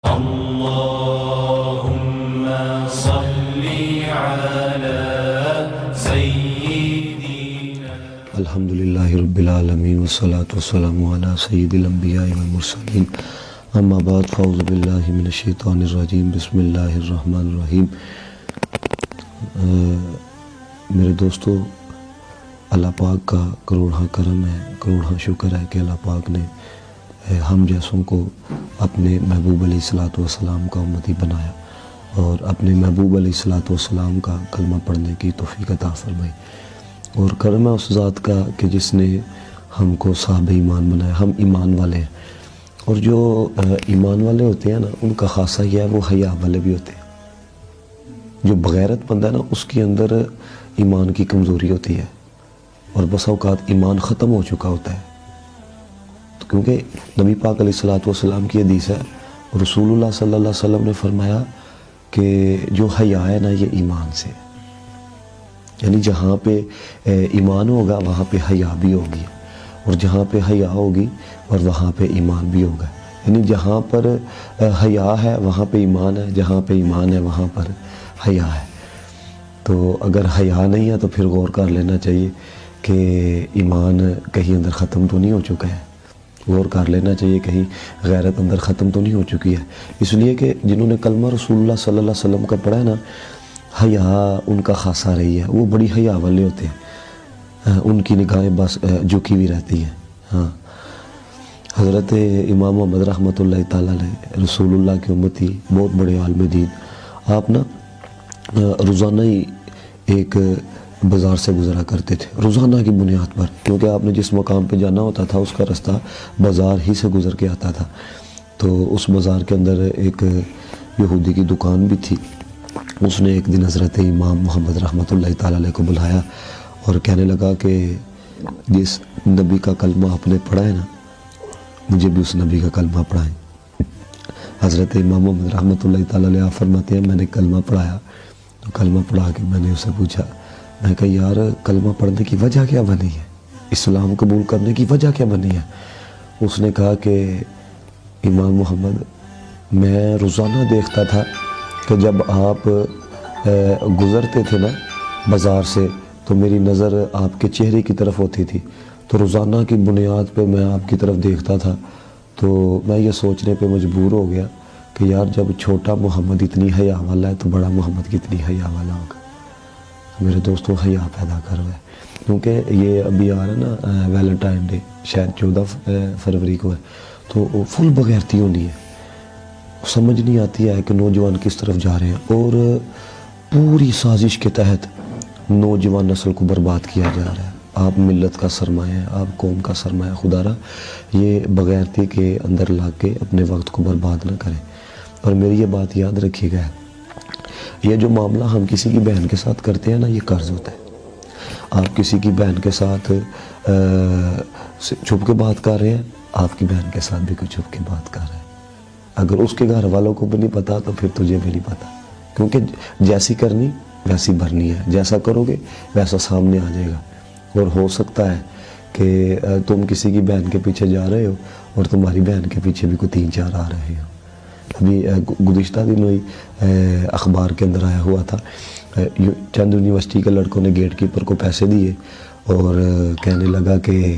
اللهم صل على سيدنا الحمدللہ رب العالمین والصلاة والسلام علی سید الانبیاء والمرسلین اما بعد فاعوذ باللہ من الشیطان الرجیم بسم اللہ الرحمن الرحیم۔ میرے دوستو، اللہ پاک کا کروڑہا کرم ہے، کروڑہا شکر ہے کہ اللہ پاک نے ہم جیسوں کو اپنے محبوب علیہ السلام کا امتی بنایا اور اپنے محبوب علیہ السلام کا کلمہ پڑھنے کی توفیق عطا فرمائی، اور کرم ہے اس ذات کا کہ جس نے ہم کو صاحب ایمان بنایا۔ ہم ایمان والے ہیں، اور جو ایمان والے ہوتے ہیں نا، ان کا خاصہ یہ ہے وہ حیا والے بھی ہوتے ہیں۔ جو بغیرت بندہ ہے نا، اس کے اندر ایمان کی کمزوری ہوتی ہے، اور بس اوقات ایمان ختم ہو چکا ہوتا ہے، کیونکہ نبی پاک علیہ السلام کی حدیث ہے، رسول اللہ صلی اللہ علیہ وسلم نے فرمایا کہ جو حیا ہے نا، یہ ایمان سے ہے، یعنی جہاں پہ ایمان ہوگا وہاں پہ حیا بھی ہوگی، اور جہاں پہ حیا ہوگی اور وہاں پہ ایمان بھی ہوگا، یعنی جہاں پر حیا ہے وہاں پہ ایمان ہے، جہاں پہ ایمان ہے وہاں پر حیا ہے۔ تو اگر حیا نہیں ہے تو پھر غور کر لینا چاہیے کہ ایمان کہیں اندر ختم تو نہیں ہو چکا ہے، غور کر لینا چاہیے کہیں غیرت اندر ختم تو نہیں ہو چکی ہے، اس لیے کہ جنہوں نے کلمہ رسول اللہ صلی اللہ علیہ وسلم کا پڑھا ہے نا، حیا ان کا خاصہ رہی ہے، وہ بڑی حیا والے ہوتے ہیں، ان کی نگاہیں بس جھکی ہوئی رہتی ہیں۔ ہاں، حضرت امام محمد رحمۃ اللہ تعالیٰ علیہ رسول اللہ کے امتی، بہت بڑے عالم دین، آپ نا روزانہ ہی ایک بازار سے گزرا کرتے تھے، روزانہ کی بنیاد پر، کیونکہ آپ نے جس مقام پہ جانا ہوتا تھا اس کا رستہ بازار ہی سے گزر کے آتا تھا۔ تو اس بازار کے اندر ایک یہودی کی دکان بھی تھی، اس نے ایک دن حضرت امام محمد رحمۃ اللہ تعالیٰ علیہ کو بلایا اور کہنے لگا کہ جس نبی کا کلمہ آپ نے پڑھا ہے نا، مجھے بھی اس نبی کا کلمہ پڑھائیں۔ حضرت امام محمد رحمۃ اللہ تعالیٰ علیہ فرماتے ہیں، میں نے کلمہ پڑھایا، تو کلمہ پڑھا کے میں نے اسے پوچھا، میں کہا یار کلمہ پڑھنے کی وجہ کیا بنی ہے، اسلام قبول کرنے کی وجہ کیا بنی ہے؟ اس نے کہا کہ امام محمد، میں روزانہ دیکھتا تھا کہ جب آپ گزرتے تھے نا بازار سے تو میری نظر آپ کے چہرے کی طرف ہوتی تھی، تو روزانہ کی بنیاد پہ میں آپ کی طرف دیکھتا تھا، تو میں یہ سوچنے پہ مجبور ہو گیا کہ یار جب چھوٹا محمد اتنی حیا والا ہے تو بڑا محمد کتنی حیا والا ہوگا۔ میرے دوستوں، حیا پیدا کر رہا ہے، کیونکہ یہ ابھی آ رہا ہے نا ویلنٹائن ڈے، شاید 14 فروری کو ہے، تو فل بغیرتی ہونی ہے، سمجھ نہیں آتی ہے کہ نوجوان کس طرف جا رہے ہیں، اور پوری سازش کے تحت نوجوان نسل کو برباد کیا جا رہا ہے۔ آپ ملت کا سرمایہ ہیں، آپ قوم کا سرمایہ، خدا را یہ بغیرتی کے اندر لا کے اپنے وقت کو برباد نہ کریں۔ اور میری یہ بات یاد رکھیے گا، یہ جو معاملہ ہم کسی کی بہن کے ساتھ کرتے ہیں نا، یہ قرض ہوتا ہے۔ آپ کسی کی بہن کے ساتھ چھپ کے بات کر رہے ہیں، آپ کی بہن کے ساتھ بھی کوئی چھپ کے بات کر رہے ہیں، اگر اس کے گھر والوں کو بھی نہیں پتا تو پھر تجھے بھی نہیں پتا، کیونکہ جیسی کرنی ویسی بھرنی ہے، جیسا کرو گے ویسا سامنے آ جائے گا۔ اور ہو سکتا ہے کہ تم کسی کی بہن کے پیچھے جا رہے ہو اور تمہاری بہن کے پیچھے بھی کوئی 3-4 آ رہے ہو۔ ابھی گزشتہ دنوں ہی اخبار کے اندر آیا ہوا تھا، چند یونیورسٹی کے لڑکوں نے گیٹ کیپر کو پیسے دیے اور کہنے لگا کہ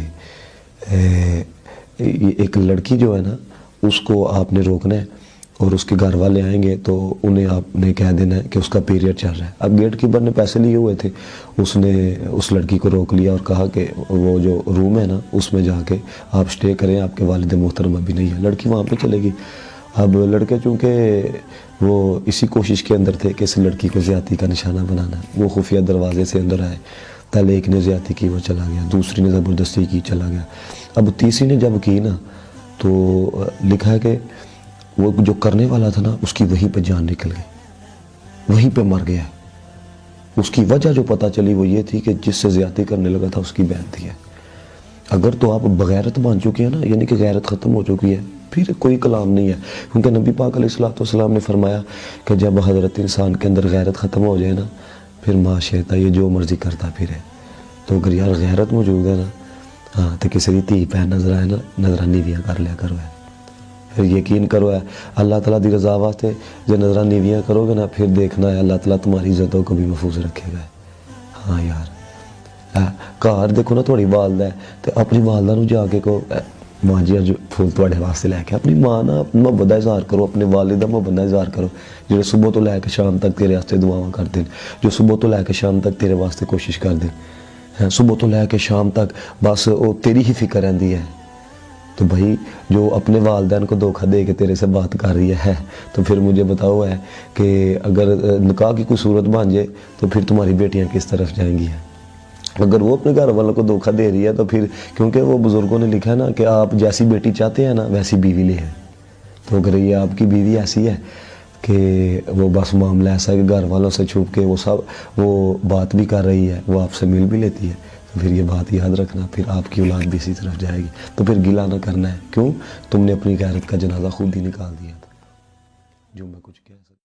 ایک لڑکی جو ہے نا اس کو آپ نے روکنا ہے، اور اس کے گھر والے آئیں گے تو انہیں آپ نے کہہ دینا ہے کہ اس کا پیریڈ چل رہا ہے۔ اب گیٹ کیپر نے پیسے لیے ہوئے تھے، اس نے اس لڑکی کو روک لیا اور کہا کہ وہ جو روم ہے نا اس میں جا کے آپ سٹے کریں، آپ کے والد محترم ابھی نہیں ہے۔ لڑکی وہاں پہ چلے گی۔ اب لڑکے چونکہ وہ اسی کوشش کے اندر تھے کہ اس لڑکی کو زیادتی کا نشانہ بنانا ہے، وہ خفیہ دروازے سے اندر آئے، پہلے ایک نے زیادتی کی، وہ چلا گیا، دوسری نے زبردستی کی، چلا گیا، اب تیسری نے جب کی نا تو لکھا ہے کہ وہ جو کرنے والا تھا نا اس کی وہیں پہ جان نکل گئی، وہیں پہ مر گیا۔ اس کی وجہ جو پتہ چلی وہ یہ تھی کہ جس سے زیادتی کرنے لگا تھا اس کی بہن تھی۔ اگر تو آپ بغیرت مان چکے ہیں نا، یعنی کہ غیرت ختم ہو چکی ہے، پھر کوئی کلام نہیں ہے، کیونکہ نبی پاک علیہ السلام نے فرمایا کہ جب حضرت انسان کے اندر غیرت ختم ہو جائے نا، پھر معاشیت یہ جو مرضی کرتا پھر ہے۔ تو اگر یار غیرت موجود ہے نا، ہاں تو کسی کی دھی بہن نظر آئے نا، نظرانی بھی کر لیا کرو ہے پھر یقین کرو ہے اللہ تعالیٰ دی رضا واسطے جو نظرہ نیویاں کرو گے نا پھر دیکھنا ہے اللہ تعالیٰ تمہاری عزتوں کو بھی محفوظ رکھے گا. ہاں یار گھر دیکھو نا تھوڑی والدہ ہے تو اپنی والدہ نو جا کے کو ماں جی اج پھول تواڈے واسطے لے کے اپنی ماں نہ محبت کا اظہار کرو, اپنے والد کا محبت کا اظہار کرو جو صبح تو لے کے شام تک تیرے واسطے دعاواں کرتے ہیں, جو صبح تو لے کے شام تک تیرے واسطے کوشش کرتے ہیں, صبح تو لے کے شام تک بس وہ تیری ہی فکر رہتی ہے. تو بھائی جو اپنے والدین کو دھوکہ دے کے تیرے سے بات کر رہی ہے تو پھر مجھے بتاؤ ہے کہ اگر نکاح کی کوئی صورت بن جائے تو پھر تمہاری بیٹیاں کس طرف جائیں گی. اگر وہ اپنے گھر والوں کو دھوکہ دے رہی ہے تو پھر کیونکہ وہ بزرگوں نے لکھا ہے نا کہ آپ جیسی بیٹی چاہتے ہیں نا ویسی بیوی لے ہیں. تو اگر یہ آپ کی بیوی ایسی ہے کہ وہ بس معاملہ ایسا ہے کہ گھر والوں سے چھپ کے وہ بات بھی کر رہی ہے, وہ آپ سے مل بھی لیتی ہے, تو پھر یہ بات یاد رکھنا پھر آپ کی اولاد بھی اسی طرف جائے گی. تو پھر گلہ نہ کرنا ہے, کیوں تم نے اپنی غیرت کا جنازہ خود ہی نکال دیا تھا. جو میں کچھ کہہ سکتا